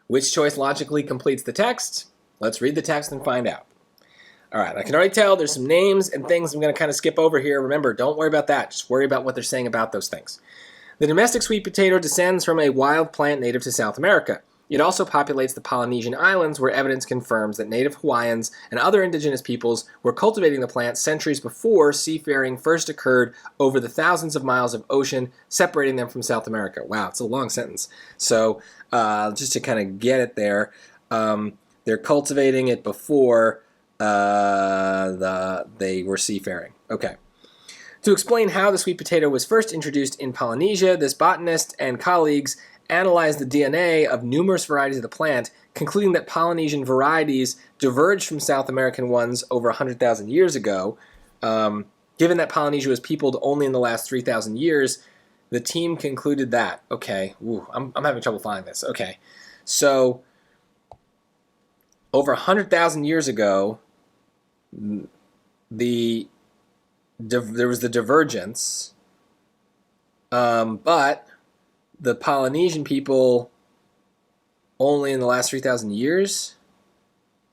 Which choice logically completes the text? Let's read the text and find out. All right, I can already tell there's some names and things I'm going to kind of skip over here. Remember, don't worry about that. Just worry about what they're saying about those things. The domestic sweet potato descends from a wild plant native to South America. It also populates the Polynesian islands, where evidence confirms that native Hawaiians and other indigenous peoples were cultivating the plant centuries before seafaring first occurred over the thousands of miles of ocean separating them from South America. Wow, it's a long sentence. So just to kind of get it there, they're cultivating it before they were seafaring. Okay. To explain how the sweet potato was first introduced in Polynesia, this botanist and colleagues analyzed the DNA of numerous varieties of the plant, concluding that Polynesian varieties diverged from South American ones over 100,000 years ago. Given that Polynesia was peopled only in the last 3,000 years, the team concluded that. Okay, I'm having trouble finding this. Okay, so over 100,000 years ago, there was the divergence, but the Polynesian people only in the last 3,000 years.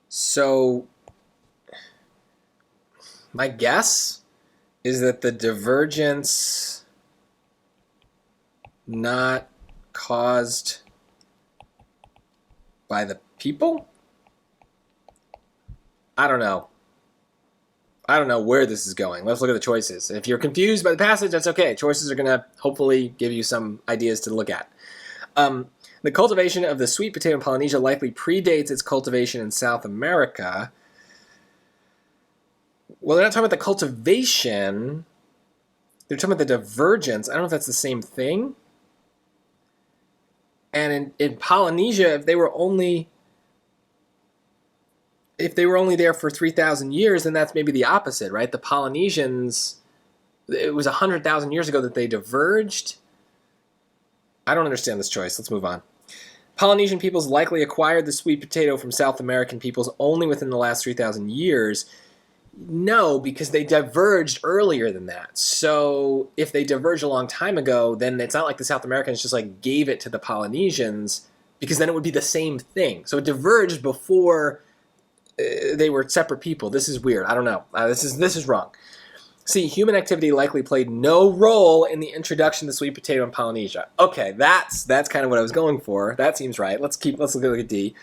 So my guess is that the divergence not caused by the people? I don't know. I don't know where this is going. Let's look at the choices. If you're confused by the passage, that's okay. Choices are going to hopefully give you some ideas to look at. The cultivation of the sweet potato in Polynesia likely predates its cultivation in South America. Well, they're not talking about the cultivation. They're talking about the divergence. I don't know if that's the same thing. And in Polynesia, if they were only there for 3,000 years, then that's maybe the opposite, right? The Polynesians, it was 100,000 years ago that they diverged. I don't understand this choice. Let's move on. Polynesian peoples likely acquired the sweet potato from South American peoples only within the last 3,000 years. No, because they diverged earlier than that. So if they diverged a long time ago, then it's not like the South Americans just like gave it to the Polynesians, because then it would be the same thing. So it diverged before they were separate people. This is weird. I don't know. This is wrong. See, human activity likely played no role in the introduction of the sweet potato in Polynesia. Okay, that's kind of what I was going for. That seems right. Let's look at D.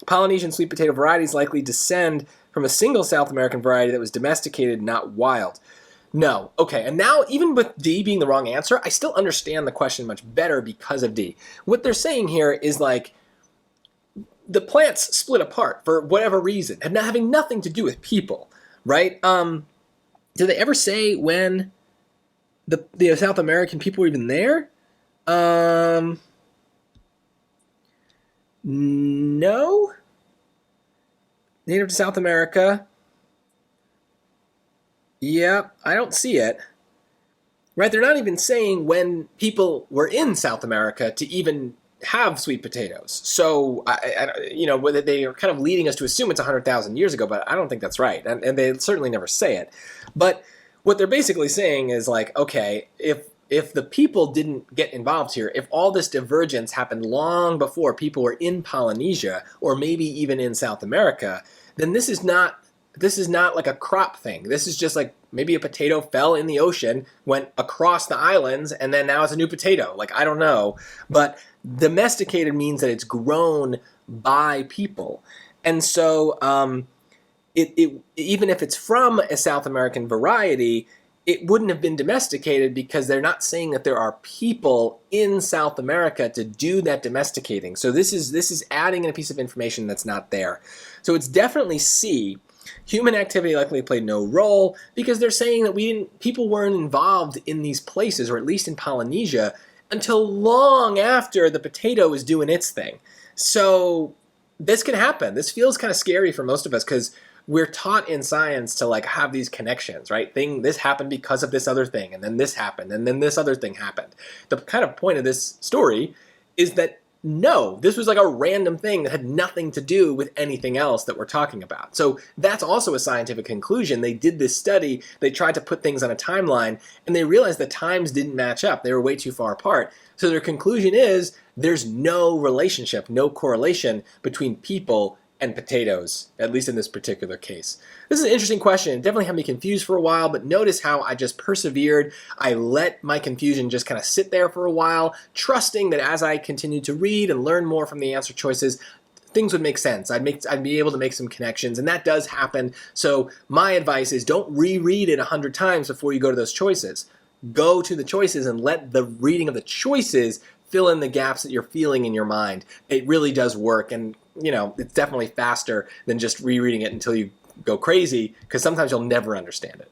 Polynesian sweet potato varieties likely descend from a single South American variety that was domesticated, not wild. No. Okay, and now even with D being the wrong answer, I still understand the question much better because of D. What they're saying here is like, the plants split apart for whatever reason, and having nothing to do with people, right? Do they ever say when the South American people were even there? No. Native to South America. Yeah, I don't see it. Right? They're not even saying when people were in South America to even have sweet potatoes. So, whether they are kind of leading us to assume it's 100,000 years ago, but I don't think that's right. And they certainly never say it. But what they're basically saying is like, okay, if the people didn't get involved here, if all this divergence happened long before people were in Polynesia, or maybe even in South America, then this is not like a crop thing. This is just like maybe a potato fell in the ocean, went across the islands, and then now it's a new potato. Like, I don't know. But domesticated means that it's grown by people. And so even if it's from a South American variety, it wouldn't have been domesticated because they're not saying that there are people in South America to do that domesticating. So this is adding in a piece of information that's not there. So it's definitely C. Human activity likely played no role because they're saying that people weren't involved in these places, or at least in Polynesia, until long after the potato was doing its thing. So this can happen. This feels kind of scary for most of us because we're taught in science to like have these connections, right? This happened because of this other thing, and then this happened, and then this other thing happened. The kind of point of this story is that no, this was like a random thing that had nothing to do with anything else that we're talking about. So that's also a scientific conclusion. They did this study, they tried to put things on a timeline, and they realized the times didn't match up. They were way too far apart. So their conclusion is there's no relationship, no correlation between people and potatoes, at least in this particular case. This is an interesting question. It definitely had me confused for a while, but notice how I just persevered. I let my confusion just kind of sit there for a while, trusting that as I continued to read and learn more from the answer choices, things would make sense. I'd be able to make some connections, and that does happen. So my advice is don't reread it 100 times before you go to those choices. Go to the choices and let the reading of the choices fill in the gaps that you're feeling in your mind. It really does work, and it's definitely faster than just rereading it until you go crazy, because sometimes you'll never understand it.